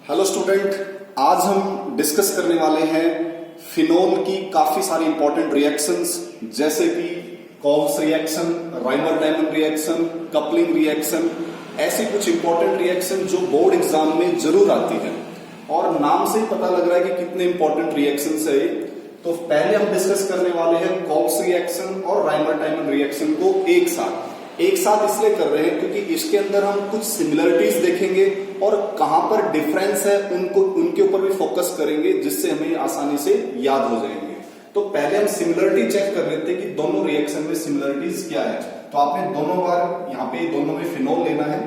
Hello student, आज हम discuss करने वाले हैं फिनोल की काफी सारी इंपॉर्टेंट रिएक्शंस, जैसे कि calls reaction, Rymer-diamond reaction, coupling reaction. ऐसी कुछ इंपॉर्टेंट रिएक्शन जो बोर्ड एग्जाम में जरूर आती है और नाम से ही पता लग रहा है कि कितने इंपॉर्टेंट रिएक्शंस है। तो पहले हम डिस्कस करने वाले हैं कॉल्स रिएक्शन और राइमर-डायमंड रिएक्शन को एक साथ इसलिए कर रहे हैं क्योंकि इसके अंदर हम कुछ सिमिलरिटीज देखेंगे और कहां पर डिफरेंस है उनके ऊपर भी फोकस करेंगे, जिससे हमें आसानी से याद हो जाएंगे। तो पहले हम सिमिलरिटी चेक कर लेते हैं कि दोनों रिएक्शन में सिमिलरिटीज क्या है। तो आपने दोनों बार यहाँ पे दोनों में फिनोल लेना है,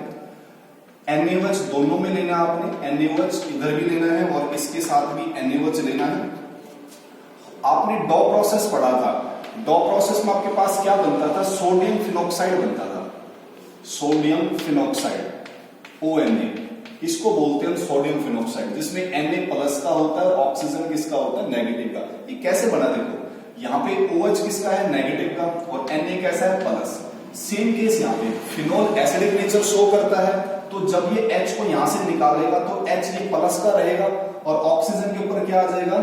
NaOH दोनों में लेना है, आपने NaOH इधर भी लेना है और इसके साथ भी NaOH लेना है। आपने डॉ प्रोसेस पढ़ा था, डॉ प्रोसेस में आपके पास क्या बनता था, सोडियम फिनॉक्साइड बनता था, सोडियम फिनॉक्साइड ONA, इसको बोलते हैं सोडियम फिनॉक्साइड, जिसमें Na प्लस का होता है और ऑक्सीजन किसका होता है, नेगेटिव का। ये कैसे बना, देखो यहाँ पे OH किसका है, नेगेटिव का, और Na कैसा है, प्लस। सेम केस यहाँ पे फिनोल एसिडिक नेचर शो करता है, तो जब ये H को यहां से निकालेगा तो H ये प्लस का रहेगा और ऑक्सीजन के ऊपर क्या आ जाएगा,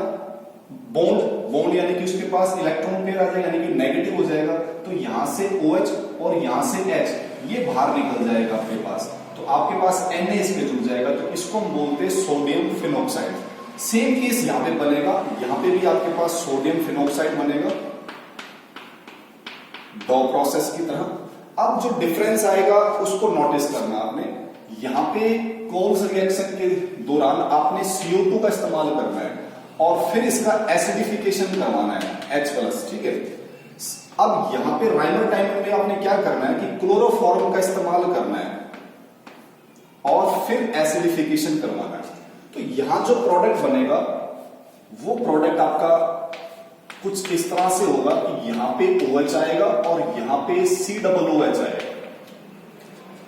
बॉन्ड, यानी कि उसके पास इलेक्ट्रॉन पेयर आ जाएगा, यानी कि नेगेटिव हो जाएगा। तो यहां से OH और यहां से H ये बाहर निकल जाएगा आपके पास, तो आपके पास Na इस पे जुड़ जाएगा, तो इसको हम बोलते हैं सोडियम फिनॉक्साइड। सेम केस यहां पे बनेगा, यहां पे भी आपके पास सोडियम फिनॉक्साइड बनेगा डॉ प्रोसेस की तरह। अब जो डिफरेंस आएगा उसको नोटिस करना आपने। यहां पे कोल्स रिएक्शन के दौरान आपने CO2 का इस्तेमाल करना है और फिर इसका एसिडिफिकेशन करवाना है H+, ठीक है। अब यहां पे राइमर-डायमंड में आपने क्या करना है कि क्लोरोफॉर्म का इस्तेमाल करना है और फिर एसिडिफिकेशन करवाना है। तो यहां जो प्रोडक्ट बनेगा वो प्रोडक्ट आपका कुछ इस तरह से होगा कि यहां पे OH आएगा और यहां पे COOH आएगा,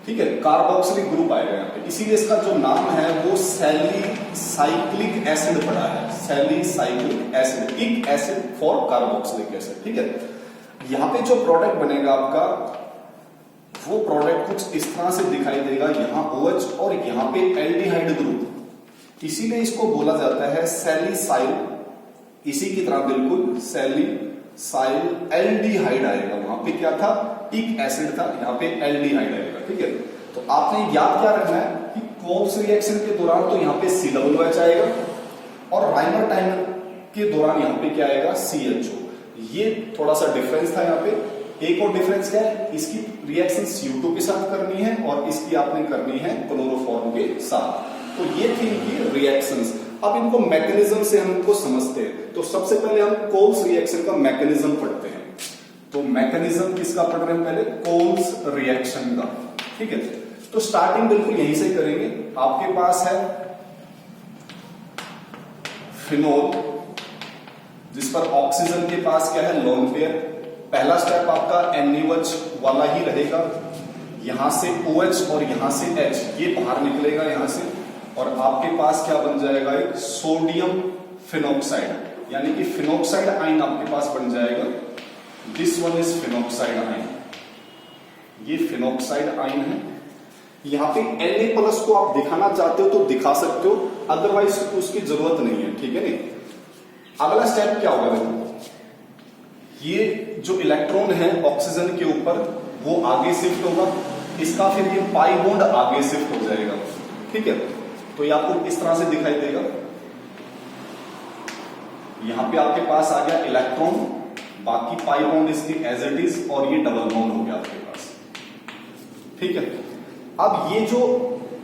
ठीक है, कार्बोक्सिलिक ग्रुप आएगा यहाँ पे। इसीलिए इसका जो नाम है वो सैलिसाइक्लिक एसिड पड़ा है, सैलिसाइक्लिक एसिड, इक एसिड फॉर कार्बोक्सिलिक एसिड, ठीक है। यहाँ पे जो प्रोडक्ट बनेगा आपका वो प्रोडक्ट कुछ इस तरह से दिखाई देगा, यहाँ OH और यहाँ पे एल्डिहाइड ग्रुप, इसीलिए इसको बोला जाता है सैलिसाइल, इसी की तरह बिल्कुल सैलिसाइल एल्डिहाइड आएगा। वहां पे क्या था, इक एसिड था, यहाँ पे एल्डिहाइड आएगा, ठीक है। तो आपने याद क्या रखना है कि कोल्स रिएक्शन के दौरान तो यहाँ पे COOH आएगा और राइमर-डायमंड के दौरान यहाँ पे क्या आएगा, CHO। ये थोड़ा सा डिफरेंस था यहाँ पे। एक और डिफरेंस क्या है, इसकी रिएक्शन CO2 के साथ करनी है और इसकी आपने करनी है क्लोरोफॉर्म के साथ। तो ये थी इनकी रिएक्शंस। अब इनको मैकेनिज्म से हम इनको समझते हैं। तो सबसे पहले हम कोल्स रिएक्शन का मैकेनिज्म पढ़ते हैं। तो मैकेनिज्म किसका पढ़ रहे हैं, पहले कोल्स रिएक्शन का, ठीक है। तो स्टार्टिंग बिल्कुल यहीं से करेंगे। आपके पास है फिनोल, जिस पर ऑक्सीजन के पास क्या है, लोन पेयर। पहला स्टेप आपका NaOH वाला ही रहेगा, यहां से OH और यहां से H ये बाहर निकलेगा यहां से, और आपके पास क्या बन जाएगा, एक सोडियम फिनॉक्साइड, यानी कि फिनॉक्साइड आयन आपके पास बन जाएगा। This one is phenoxide ion, ये फिनॉक्साइड आयन है। यहां पे Na+ को आप दिखाना चाहते हो तो दिखा सकते हो, अदरवाइज उसकी जरूरत नहीं है, ठीक है। नहीं, अगला स्टेप क्या होगा, देखो ये जो इलेक्ट्रॉन है ऑक्सीजन के ऊपर वो आगे शिफ्ट होगा, इसका फिर ये पाई बॉन्ड आगे शिफ्ट हो जाएगा, ठीक है। तो ये आपको इस तरह से दिखाई देगा। यहां पे आपके पास आ गया इलेक्ट्रॉन, बाकी पाई बॉन्ड इसकी एज इट इज, और ये डबल बॉन्ड हो गया आपके पास, ठीक है। अब ये जो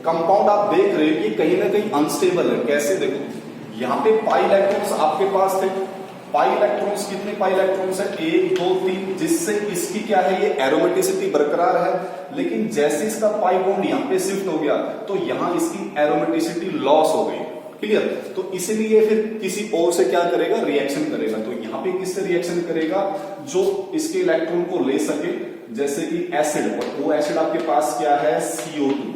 कंपाउंड आप देख रहे हो ये कहीं ना कहीं अनस्टेबल है। कैसे, देखो यहाँ पे पाई इलेक्ट्रॉन्स आपके पास थे, पाई इलेक्ट्रॉन्स, कितने पाई इलेक्ट्रॉन्स है, 1 2 3, जिससे इसकी क्या है, ये एरोमेटिसिटी बरकरार है। लेकिन जैसे इसका पाई बॉन्ड यहाँ पे शिफ्ट हो गया तो यहाँ इसकी एरोमेटिसिटी लॉस हो गई, क्लियर। तो इसीलिए फिर किसी और से क्या करेगा, रिएक्शन करेगा। तो यहाँ पे किससे रिएक्शन करेगा, जो इसके इलेक्ट्रॉन को ले सके, जैसे कि एसिड, और वो एसिड आपके पास क्या है, CO2,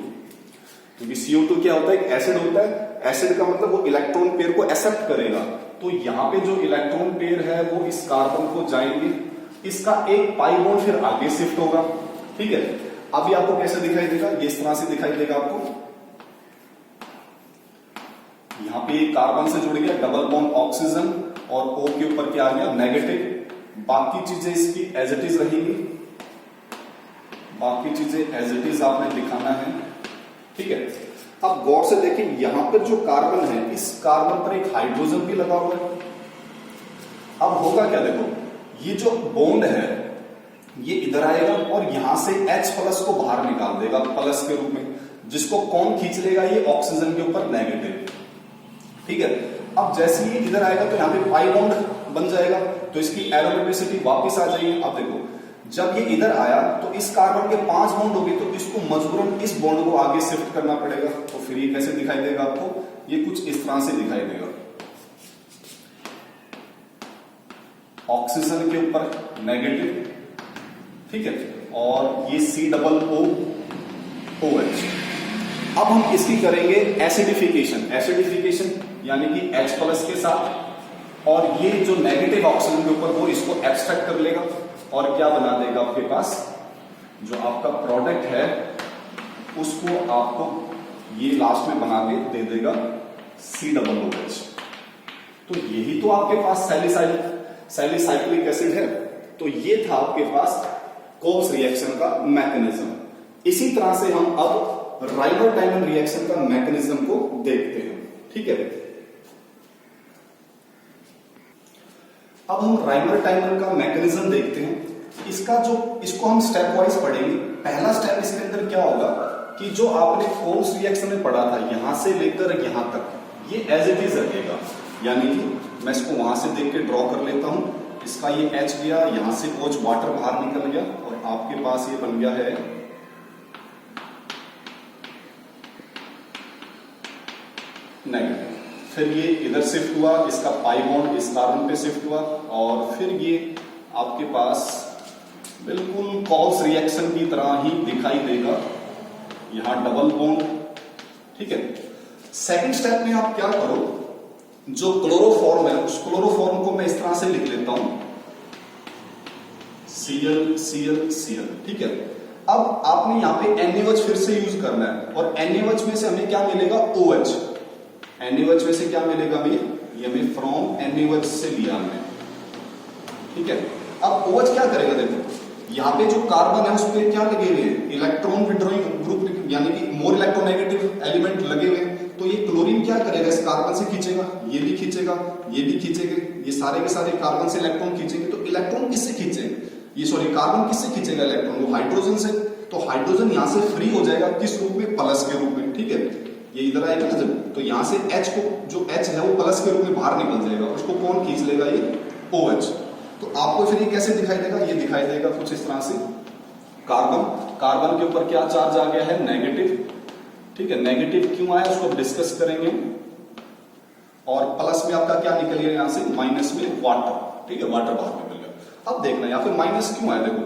क्योंकि CO2 क्या होता है, एक एसिड होता है। एसिड का मतलब वो इलेक्ट्रॉन पेयर को एक्सेप्ट करेगा। तो यहाँ पे जो इलेक्ट्रॉन पेयर है वो इस कार्बन को जाएंगे, इसका एक पाई बॉन्ड फिर आगे शिफ्ट होगा, ठीक है। अब ये आपको कैसे दिखाई देगा, ये इस तरह से दिखाई देगा आपको। यहां पे कार्बन से जुड़ गया डबल बॉन्ड ऑक्सीजन और O के ऊपर क्या आ गया नेगेटिव। बाकी चीजें इसकी एज इट इज रहेंगी, बाकी चीजें एज इट इज आपने दिखाना है, ठीक है। अब गौर से देखें, यहां पर जो कार्बन है, इस कार्बन पर एक हाइड्रोजन भी लगा हुआ है। अब होगा क्या, देखो ये जो बॉन्ड है ये इधर आएगा और यहां से H प्लस को बाहर निकाल देगा प्लस के रूप में, जिसको कौन खींच लेगा, ये ऑक्सीजन के ऊपर नेगेटिव, ठीक है। अब जैसे ही इधर आएगा तो यहां पे पाई बॉन्ड बन जाएगा, तो इसकी एरोमेटिसिटी वापस आ जाएगी। अब देखो जब ये इधर आया तो इस कार्बन के 5 बॉन्ड हो गए, तो इसको मजबूरन इस बॉन्ड को आगे शिफ्ट करना पड़ेगा। तो फिर ये कैसे दिखाई देगा आपको, ये कुछ इस तरह से दिखाई देगा, ऑक्सीजन के ऊपर नेगेटिव, ठीक है, और ये C डबल O OH। अब हम इसकी करेंगे एसिडिफिकेशन, एसिडिफिकेशन यानी कि H प्लस के साथ, और ये जो नेगेटिव ऑक्सीजन के ऊपर वो इसको एब्स्ट्रैक्ट कर लेगा और क्या बना देगा, आपके पास जो आपका प्रोडक्ट है उसको आपको ये लास्ट में बना के दे देगा C डबल OH। तो यही तो आपके पास सैलिसाइक्लिक एसिड है। तो ये था आपके पास कोब्स रिएक्शन का मैकेनिज्म। इसी तरह से हम अब राइमर-डायमंड रिएक्शन का मैकेनिज्म को देखते हैं, ठीक है। अब हम राइमर-डायमंड का मैकेनिज्म देखते हैं। इसको हम स्टेप वाइज पढ़ेंगे। पहला स्टेप इसके अंदर क्या होगा कि जो आपने कोब्स रिएक्शन में पढ़ा था, यहां से लेकर यहां तक ये एज इट इज रहेगा, यानी कि मैं इसको वहां से देख के ड्रॉ कर लेता हूं। इसका ये H गया, यहां से OH वाटर बाहर निकल गया और आपके पास ये बन गया है नेगेटिव। फिर ये इधर शिफ्ट हुआ, इसका पाई बॉन्ड इस कार्बन पे शिफ्ट हुआ और फिर ये आपके पास बिल्कुल कोब्स रिएक्शन की तरह ही दिखाई देगा, यहां डबल बॉन्ड, ठीक है। सेकंड स्टेप में आप क्या करो, जो क्लोरोफॉर्म है उस क्लोरोफॉर्म को मैं इस तरह से लिख लेता हूं Cl Cl Cl, ठीक है। अब आपने यहां पे NaOH फिर से यूज करना है और NaOH में से हमें क्या मिलेगा, OH। NaOH में से क्या मिलेगा हमें, ये हमें फ्रॉम NaOH से लिया हमने, ठीक है। अब OH क्या करेगा, देखो यहां पे जो कार्बन है उस पर क्या लगे हुए हैं, इलेक्ट्रॉन विड्रॉइंग ग्रुप, यानी कि मोर इलेक्ट्रोनेगेटिव एलिमेंट लगे हुए हैं। तो ये क्लोरीन क्या करेगा, इस कार्बन से खींचेगा, ये भी खींचेगा, ये भी खींचेंगे, ये सारे के सारे कार्बन से इलेक्ट्रॉन खींचेंगे। तो इलेक्ट्रॉन किससे खींचेंगे, ये सॉरी कार्बन किससे खींचेगा इलेक्ट्रॉन, वो हाइड्रोजन से। तो हाइड्रोजन यहां से फ्री हो जाएगा, किस रूप में, प्लस के रूप में, ठीक है। ये इधर आएगा ना जब, तो यहां से H को, जो H है वो प्लस के रूप में बाहर निकल जाएगा, उसको कौन खींच लेगा, ये OH। तो आपको फिर ये कैसे दिखाई देगा, ये दिखाई देगा कुछ इस तरह से, कार्बन के ऊपर क्या चार्ज आ गया है, नेगेटिव, ठीक है। नेगेटिव क्यों आया उसको डिस्कस करेंगे। और प्लस में आपका क्या निकल गया, यहां से माइनस में वाटर, ठीक है, वाटर बाहर निकल गया। अब देखना यहाँ पे माइनस क्यों आया, देखो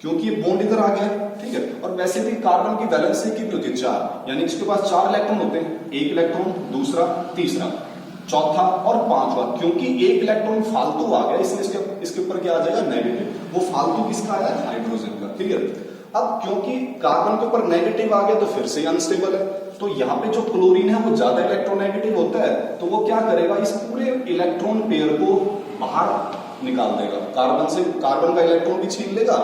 क्योंकि ये बॉन्ड इधर आ गया, ठीक है। और वैसे भी कार्बन की वैलेंसी कितनी होती है, 4, यानी इसके पास 4 इलेक्ट्रॉन होते हैं, एक इलेक्ट्रॉन, दूसरा, तीसरा, चौथा और पांचवा। क्योंकि एक इलेक्ट्रॉन फालतू आ गया इसलिए इसके ऊपर क्या आ जाएगा, नेगेटिव। वो फालतू किसका आया, हाइड्रोजन का, ठीक है। अब क्योंकि कार्बन के ऊपर नेगेटिव आ गया तो फिर से अनस्टेबल है, तो यहाँ पे जो क्लोरीन है वो ज्यादा इलेक्ट्रोनेगेटिव होता है, तो वो क्या करेगा, इस पूरे इलेक्ट्रॉन पेयर को बाहर निकाल देगा, कार्बन से कार्बन का इलेक्ट्रॉन भी छीन लेगा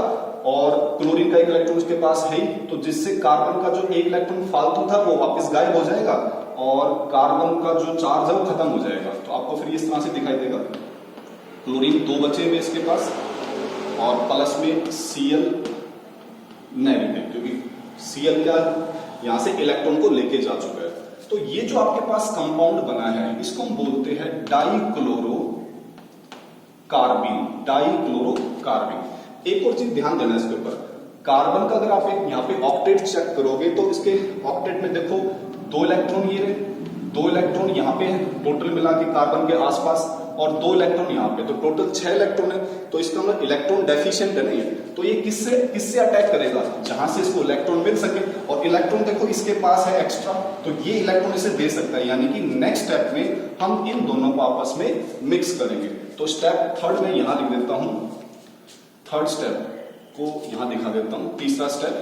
और क्लोरीन का एक इलेक्ट्रॉन उसके पास है ही, तो जिससे कार्बन का जो एक इलेक्ट्रॉन फालतू था वो वापस गायब हो जाएगा और कार्बन का जो चार्ज है वो खत्म हो जाएगा। तो आपको फिर इस तरह से दिखाई देगा, क्लोरीन 2 बचे हुए इसके पास और प्लस में Cl नेगेटिव, क्योंकि Cl क्या यहां से इलेक्ट्रॉन को लेके जा चुका है। तो ये जो आपके पास कंपाउंड बना है इसको हम बोलते हैं डाइक्लोरोकार्बिन। एक और चीज ध्यान देना इसके ऊपर, कार्बन का अगर आप एक यहाँ पे ऑक्टेट चेक करोगे तो इसके ऑक्टेट में देखो 2 इलेक्ट्रॉन ये रहे, 2 इलेक्ट्रॉन यहाँ पे है टोटल मिला के कार्बन के आसपास और 2 इलेक्ट्रॉन यहाँ पे, तो टोटल 6 इलेक्ट्रॉन है। तो इसका मतलब इलेक्ट्रॉन डेफिशिएंट है, नहीं है। तो ये किससे अटैक करेगा, जहां से इसको इलेक्ट्रॉन मिल सके, और इलेक्ट्रॉन देखो इसके पास है एक्स्ट्रा, तो ये इलेक्ट्रॉन इसे दे सकता है। यानी कि नेक्स्ट स्टेप में हम इन दोनों को आपस में मिक्स करेंगे। तो स्टेप 3 में यहां लिख देता हूं, 3rd स्टेप को यहां दिखा देता हूं, तीसरा स्टेप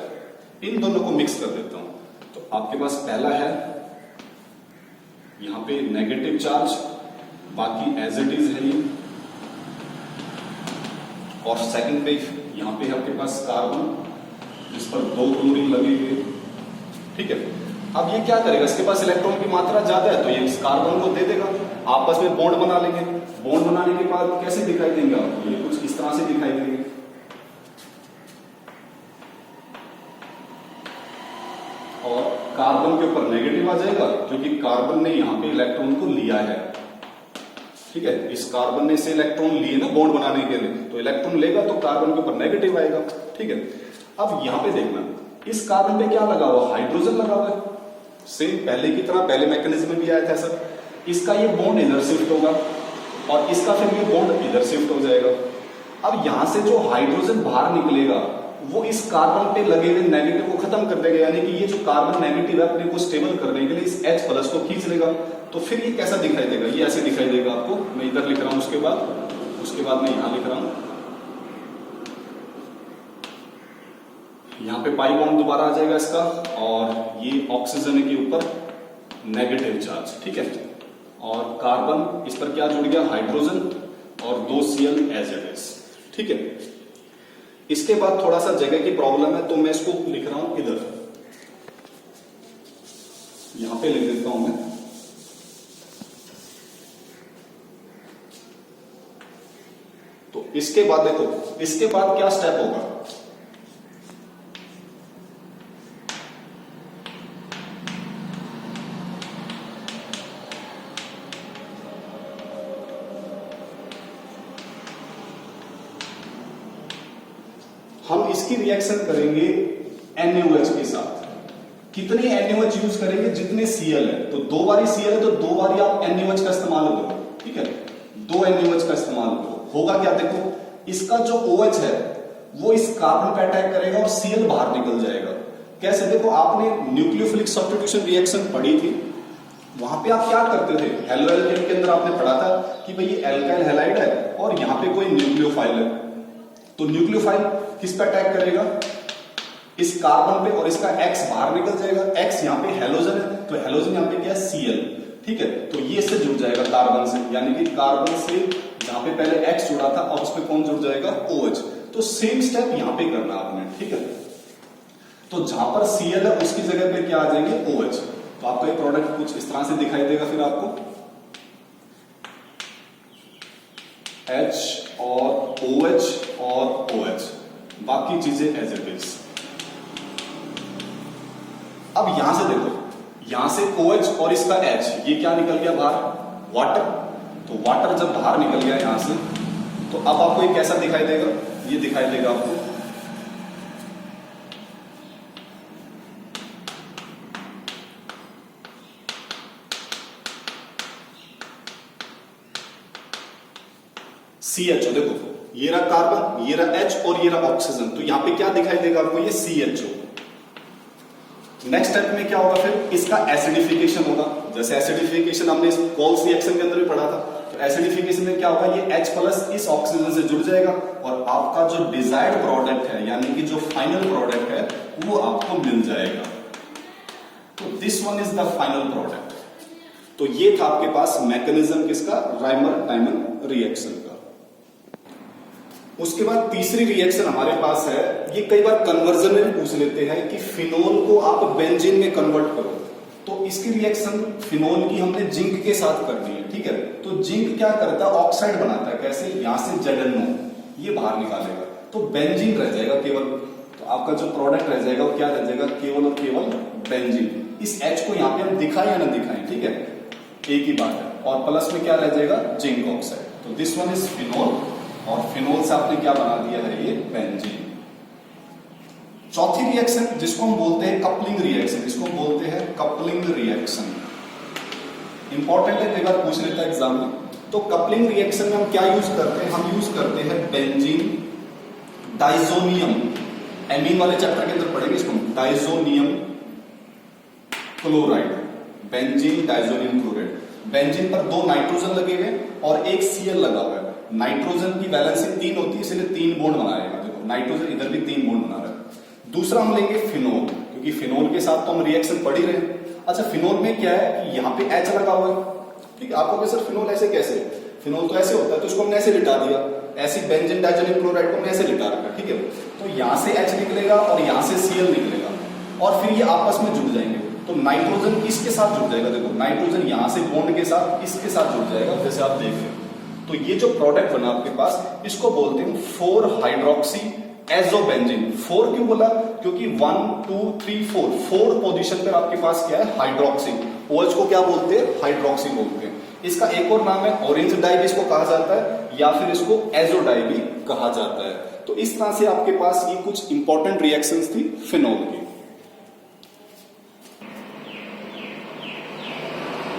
इन दोनों को मिक्स कर देता हूं। तो आपके पास पहला है यहां पे नेगेटिव चार्ज, बाकी एज इट इज है ये। और सेकंड पे यहां पे आपके पास कार्बन, जिस पर 2 क्लोरीन लगे हुए, ठीक है। अब ये क्या करेगा, इसके पास इलेक्ट्रॉन की मात्रा ज्यादा है तो ये इस कार्बन को दे देगा, आपस में बॉन्ड बना लेंगे। बॉन्ड बनाने के बाद कैसे दिखाई देंगे आपको, ये कुछ इस तरह से दिखाई देंगे। और कार्बन के ऊपर नेगेटिव आ जाएगा क्योंकि कार्बन ने यहां पे इलेक्ट्रॉन को लिया है, ठीक है। इस कार्बन ने से इलेक्ट्रॉन लिए ना बॉन्ड बनाने के लिए, तो इलेक्ट्रॉन लेगा तो कार्बन के ऊपर नेगेटिव आएगा, ठीक है। अब यहां पे देखना, इस कार्बन पे क्या लगा हुआ, हाइड्रोजन लगा हुआ है, सेम पहले की तरह, पहले मैकेनिज्म में भी आया था सर। इसका ये बॉन्ड इधर शिफ्ट होगा और इसका फिर ये बॉन्ड इधर शिफ्ट हो जाएगा। अब यहां से जो हाइड्रोजन बाहर निकलेगा वो इस कार्बन पे लगे हुए नेगेटिव को खत्म कर देगा, यानी कि ये जो कार्बन नेगेटिव है अपने को स्टेबल करने के लिए इस H प्लस को खींच लेगा। तो फिर ये कैसा दिखाई देगा, ये ऐसे दिखाई देगा आपको। मैं इधर लिख रहा हूं, उसके बाद मैं यहां लिख रहा हूं, यहां पे पाई बॉन्ड दोबारा आ जाएगा इसका, और ये ऑक्सीजन के ऊपर नेगेटिव चार्ज, ठीक है। और कार्बन इस पर क्या जुड़ गया, हाइड्रोजन, और 2 Cl एज इट इज, ठीक है। इसके बाद थोड़ा सा जगह की प्रॉब्लम है तो मैं इसको लिख रहा हूं इधर, यहां पे लिख देता हूं मैं। तो इसके बाद देखो, इसके बाद क्या स्टेप होगा, हम इसकी रिएक्शन करेंगे NaOH के साथ। कितने NaOH यूज करेंगे, जितने Cl है, तो 2 बारी Cl है तो 2 बारी आप NaOH का इस्तेमाल करो, ठीक है। 2 NaOH का इस्तेमाल करो, होगा क्या, देखो इसका जो OH है वो इस कार्बन पे अटैक करेगा और Cl बाहर निकल जाएगा। कैसे, देखो आपने न्यूक्लियोफिलिक सब्स्टिट्यूशन रिएक्शन पढ़ी थी, वहां पे आप क्या करते थे, हेलो एल्केन के अंदर आपने पढ़ा था कि भाई ये एल्काइल हैलाइड है और यहां पे कोई न्यूक्लियोफाइल है, तो न्यूक्लियोफाइल किस पे अटैक करेगा, इस कार्बन पे, और इसका X बाहर निकल जाएगा। X यहाँ पे हेलोजन है तो हेलोजन यहाँ पे क्या है, Cl, ठीक है। तो ये इससे जुड़ जाएगा कार्बन से, यानी कि कार्बन से जहां पे पहले X जुड़ा था अब उस पे कौन जुड़ जाएगा, OH। तो सेम स्टेप यहाँ पे करना आपने, ठीक है। तो जहां पर Cl है उसकी जगह पे क्या आ जाएंगे, OH। तो आपका ये प्रोडक्ट कुछ इस तरह से दिखाई देगा, फिर आपको H और OH और OH, बाकी चीजें एज इट इज। अब यहां से देखो, यहां से OH और इसका H, ये क्या निकल गया बाहर, वाटर। तो वाटर जब बाहर निकल गया यहां से, तो अब आपको ये कैसा दिखाई देगा, ये दिखाई देगा आपको CHO। देखो ये रहा कार्बन, ये रहा H और ये रहा ऑक्सीजन, तो यहां पे क्या दिखाई देगा आपको, ये CHO। नेक्स्ट स्टेप में क्या होगा, फिर इसका एसिडिफिकेशन होगा। जैसे एसिडिफिकेशन हमने कोल्स रिएक्शन के अंदर भी पढ़ा था, तो एसिडिफिकेशन में क्या होगा, ये H प्लस इस ऑक्सीजन से जुड़ जाएगा और आपका जो डिजायर्ड प्रोडक्ट है, यानी कि जो फाइनल प्रोडक्ट है वो आपको मिल जाएगा। तो this one is the final product. तो ये था आपके पास मैकेनिज्म किसका, राइमर डायमंड रिएक्शन का। उसके बाद तीसरी रिएक्शन हमारे पास है, ये कई बार कन्वर्जन में पूछ लेते हैं कि फिनोल को आप बेंजीन में कन्वर्ट करो। तो इसकी रिएक्शन फिनोल की हमने जिंक के साथ करनी है, ठीक है। तो जिंक क्या करता है, ऑक्साइड बनाता है। कैसे, यहां से ZnO ये बाहर निकालेगा तो बेंजीन रह जाएगा केवल। तो आपका जो प्रोडक्ट रह जाएगा वो क्या रह जाएगा, केवल और केवल बेंजीन। इस H को यहां पे हम दिखाएं या ना दिखाएं, ठीक है, एक ही बात है। और प्लस में क्या रह जाएगा, जिंक ऑक्साइड। तो दिस वन इज फिनोल, और फिनोल से आपने क्या बना दिया है, ये बेंजीन। चौथी रिएक्शन जिसको हम बोलते हैं कपलिंग रिएक्शन, इसको बोलते हैं कपलिंग रिएक्शन। इंपॉर्टेंट है, कई बार पूछ लेता है एग्जाम में। तो कपलिंग रिएक्शन में हम क्या यूज करते हैं, हम यूज करते हैं बेंजीन डाइजोनियम। एमीन वाले चैप्टर के अंदर पढ़ेंगे इसको, diazonium chloride, benzene diazonium chloride. Benzene पर 2 नाइट्रोजन लगे हुए और एक Cl लगा हुआ है। नाइट्रोजन की वैलेंसी 3 होती है, इसलिए 3 बॉन्ड बनाएगा। देखो नाइट्रोजन इधर भी 3 बॉन्ड बना रहा है। दूसरा हम लेंगे फिनोल, क्योंकि फिनोल के साथ तो हम रिएक्शन पढ़ ही रहे हैं। अच्छा, फिनोल में क्या है कि यहाँ पे एच लगा हुआ है, ठीक है। आपको क्या सर फिनोल ऐसे कैसे, फिनोल तो ऐसे होता है, तो इसको हमने ऐसे लिटा दिया, ऐसी बेंजीन डाइजेनिक क्लोराइड को हमने ऐसे लिटा रखा, ठीक है। तो यहां से एच निकलेगा और यहां से सीएल निकलेगा और फिर ये आपस में जुड़ जाएंगे। तो नाइट्रोजन इसके साथ जुड़ जाएगा, देखो नाइट्रोजन यहां से बॉन्ड के साथ इसके साथ जुड़ जाएगा, जैसे आप देख रहे हो। तो ये जो प्रोडक्ट बना आपके पास, इसको बोलते हैं 4 हाइड्रोक्सी एजोबेंजीन। 4 क्यों बोला, क्योंकि 1 2 3 4 पोजीशन पर आपके पास क्या है, हाइड्रोक्सी। OH को क्या बोलते हैं, हाइड्रोक्सी बोलते हैं। इसका एक और नाम है ऑरेंज डाई भी इसको कहा जाता है, या फिर इसको एजो डाई भी कहा जाता है। तो इस तरह से आपके पास ये कुछ इंपॉर्टेंट रिएक्शंस थी फिनोल की।